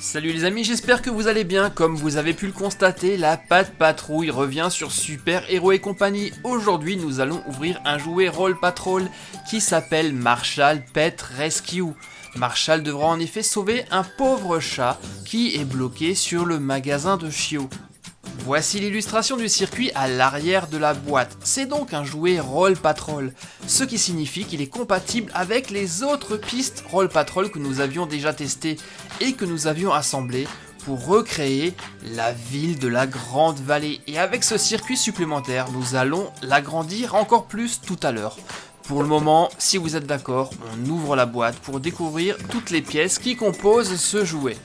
Salut les amis, j'espère que vous allez bien. Comme vous avez pu le constater, la Pat' Patrouille revient sur Super Héros et compagnie. Aujourd'hui, nous allons ouvrir un jouet Roll Patrol qui s'appelle Marshall Pet Rescue. Marshall devra en effet sauver un pauvre chat qui est bloqué sur le magasin de chiots. Voici l'illustration du circuit à l'arrière de la boîte. C'est donc un jouet Roll Patrol, ce qui signifie qu'il est compatible avec les autres pistes Roll Patrol que nous avions déjà testées et que nous avions assemblées pour recréer la ville de la Grande Vallée. Et avec ce circuit supplémentaire, nous allons l'agrandir encore plus tout à l'heure. Pour le moment, si vous êtes d'accord, on ouvre la boîte pour découvrir toutes les pièces qui composent ce jouet.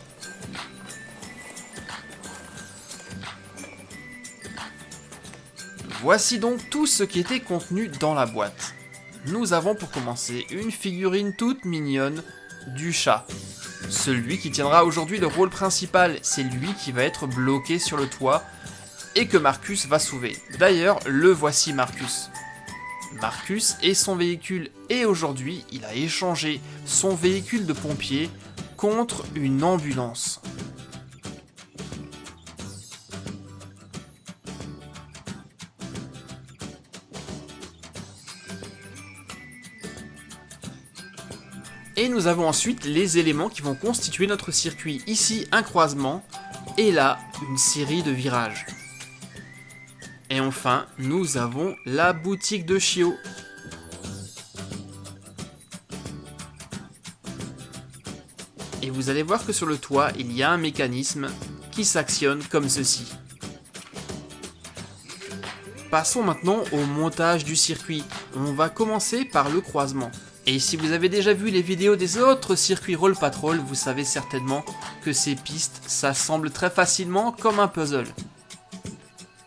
Voici donc tout ce qui était contenu dans la boîte. Nous avons pour commencer une figurine toute mignonne du chat. Celui qui tiendra aujourd'hui le rôle principal, c'est lui qui va être bloqué sur le toit et que Marcus va sauver. D'ailleurs, le voici Marcus. Marcus est son véhicule et aujourd'hui, il a échangé son véhicule de pompier contre une ambulance. Et nous avons ensuite les éléments qui vont constituer notre circuit. Ici, un croisement, et là, une série de virages. Et enfin, nous avons la boutique de chiots. Et vous allez voir que sur le toit, il y a un mécanisme qui s'actionne comme ceci. Passons maintenant au montage du circuit. On va commencer par le croisement. Et si vous avez déjà vu les vidéos des autres circuits Roll Patrol, vous savez certainement que ces pistes s'assemblent très facilement comme un puzzle.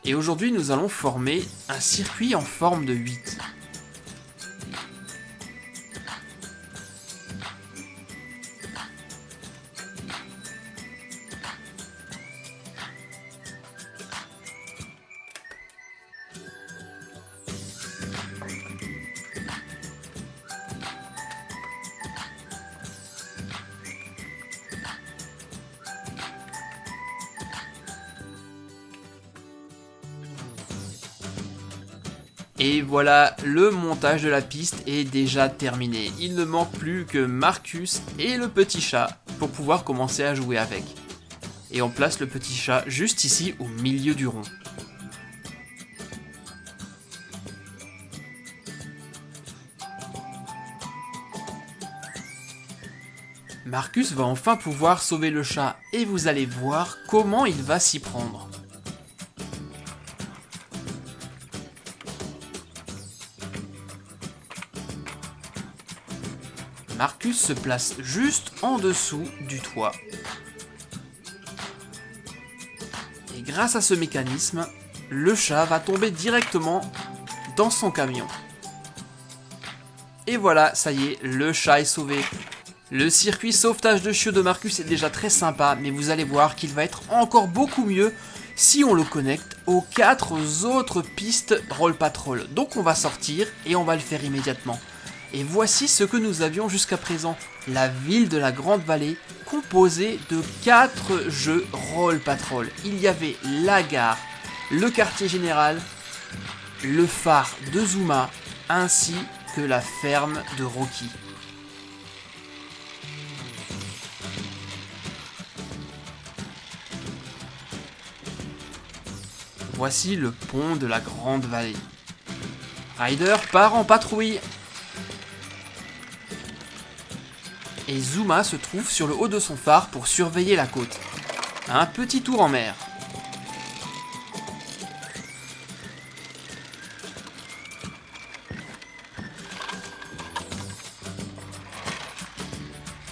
Et aujourd'hui, nous allons former un circuit en forme de 8. Et voilà, le montage de la piste est déjà terminé. Il ne manque plus que Marcus et le petit chat pour pouvoir commencer à jouer avec. Et on place le petit chat juste ici au milieu du rond. Marcus va enfin pouvoir sauver le chat et vous allez voir comment il va s'y prendre. Marcus se place juste en dessous du toit. Et grâce à ce mécanisme, le chat va tomber directement dans son camion. Et voilà, ça y est, le chat est sauvé. Le circuit sauvetage de chiots de Marcus est déjà très sympa, mais vous allez voir qu'il va être encore beaucoup mieux si on le connecte aux 4 autres pistes Roll Patrol. Donc on va sortir et on va le faire immédiatement. Et voici ce que nous avions jusqu'à présent, la ville de la Grande Vallée, composée de 4 jeux Roll Patrol. Il y avait la gare, le quartier général, le phare de Zuma, ainsi que la ferme de Rocky. Voici le pont de la Grande Vallée. Ryder part en patrouille. Et Zuma se trouve sur le haut de son phare pour surveiller la côte. Un petit tour en mer.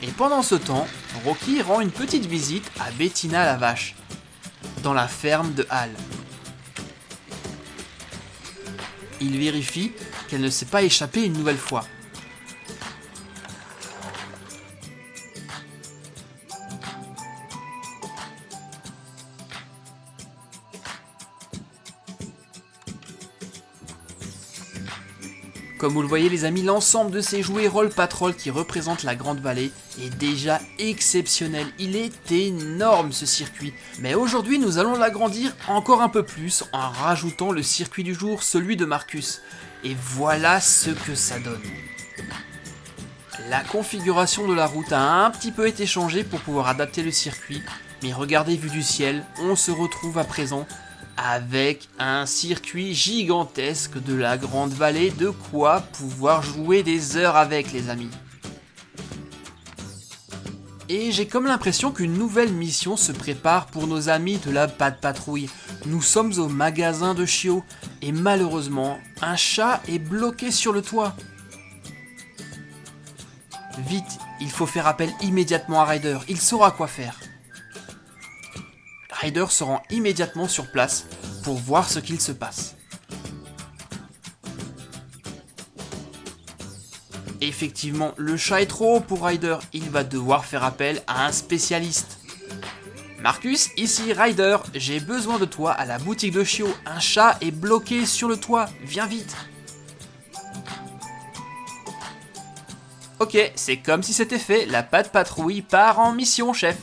Et pendant ce temps, Rocky rend une petite visite à Bettina la vache, dans la ferme de Hal. Il vérifie qu'elle ne s'est pas échappée une nouvelle fois. Comme vous le voyez les amis, l'ensemble de ces jouets Roll Patrol qui représentent la Grande Vallée est déjà exceptionnel. Il est énorme ce circuit. Mais aujourd'hui nous allons l'agrandir encore un peu plus en rajoutant le circuit du jour, celui de Marcus. Et voilà ce que ça donne. La configuration de la route a un petit peu été changée pour pouvoir adapter le circuit. Mais regardez, vu du ciel, on se retrouve à présent avec un circuit gigantesque de la Grande Vallée, de quoi pouvoir jouer des heures avec les amis. Et j'ai comme l'impression qu'une nouvelle mission se prépare pour nos amis de la Pat Patrouille. Nous sommes au magasin de chiots et malheureusement, un chat est bloqué sur le toit. Vite, il faut faire appel immédiatement à Ryder, il saura quoi faire. Ryder se rend immédiatement sur place pour voir ce qu'il se passe. Effectivement, le chat est trop haut pour Ryder, il va devoir faire appel à un spécialiste. Marcus, ici Ryder, j'ai besoin de toi à la boutique de chiots, un chat est bloqué sur le toit, viens vite. Ok, c'est comme si c'était fait, la Pat Patrouille part en mission, chef.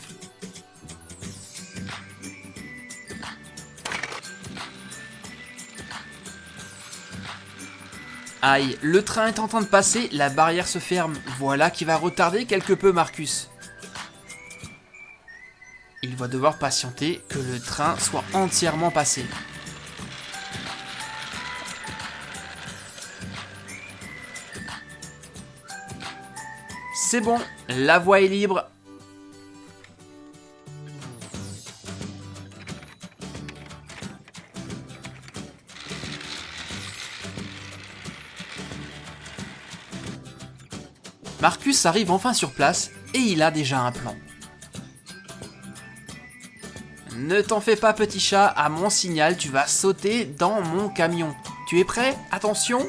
Aïe, le train est en train de passer, la barrière se ferme. Voilà qui va retarder quelque peu Marcus. Il va devoir patienter que le train soit entièrement passé. C'est bon, la voie est libre. Marcus arrive enfin sur place et il a déjà un plan. Ne t'en fais pas petit chat, à mon signal tu vas sauter dans mon camion. Tu es prêt? Attention.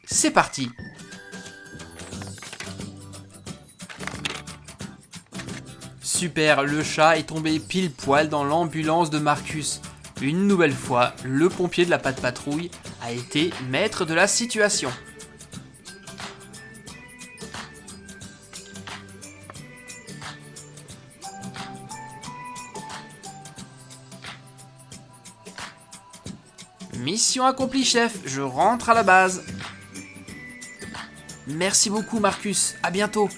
C'est parti. Super, le chat est tombé pile poil dans l'ambulance de Marcus. Une nouvelle fois, le pompier de la Pat Patrouille a été maître de la situation. Mission accomplie chef, je rentre à la base. Merci beaucoup Marcus, à bientôt.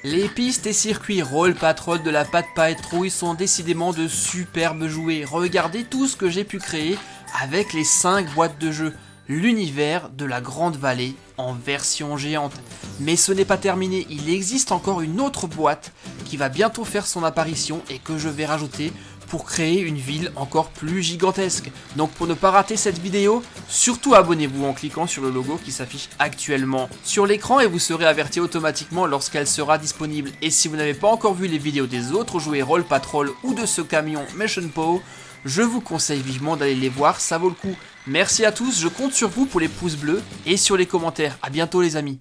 Les pistes et circuits Roll Patrol de la Pat Patrouille sont décidément de superbes jouets. Regardez tout ce que j'ai pu créer avec les 5 boîtes de jeu. L'univers de la Grande Vallée en version géante. Mais ce n'est pas terminé, il existe encore une autre boîte qui va bientôt faire son apparition et que je vais rajouter pour créer une ville encore plus gigantesque. Donc pour ne pas rater cette vidéo, surtout abonnez-vous en cliquant sur le logo qui s'affiche actuellement sur l'écran et vous serez averti automatiquement lorsqu'elle sera disponible. Et si vous n'avez pas encore vu les vidéos des autres jouets Roll Patrol ou de ce camion Mission Pow, je vous conseille vivement d'aller les voir, ça vaut le coup. Merci à tous, je compte sur vous pour les pouces bleus et sur les commentaires. À bientôt les amis.